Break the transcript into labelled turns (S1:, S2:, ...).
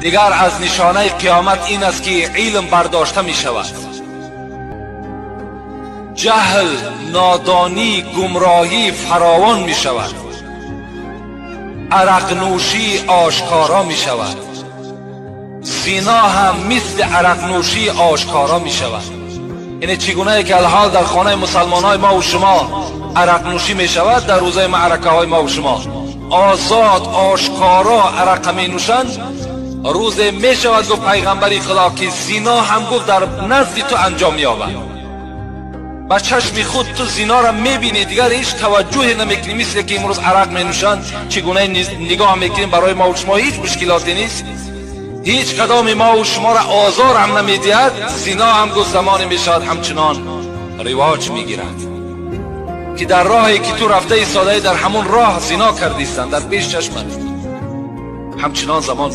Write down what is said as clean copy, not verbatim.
S1: دیگر از نشانه قیامت این است که علم برداشته می شود. جهل، نادانی، گمراهی فراوان می شود. عرق نوشی آشکارا می شود. زنا هم مثل عرق نوشی آشکارا می شود. یعنی چگونه که الحال در خانه مسلمان های ما و شما عرق نوشی می شود، در روزهای معرکه های ما و شما آزاد آشکارا عرق می نوشند، روز می شود گفت پیغمبری خدا که زنا هم گفت در نزد تو انجام می یابد. با چشم خود تو زنا را می بینی، دیگر هیچ توجه نمیکنی. مثل که امروز عرق می نوشند چگونه نگاه میکنیم، برای ما و شما هیچ مشکلاتی نیست، هیچ قدام ما و شما را آزار هم نمیدهد. زنا هم گفت زمانی می شود همچنان رواج می گیرد که در راهی که تو رفته ایستاده در همون راه زنا کردیستند در پیش چشمت، همچنان زمان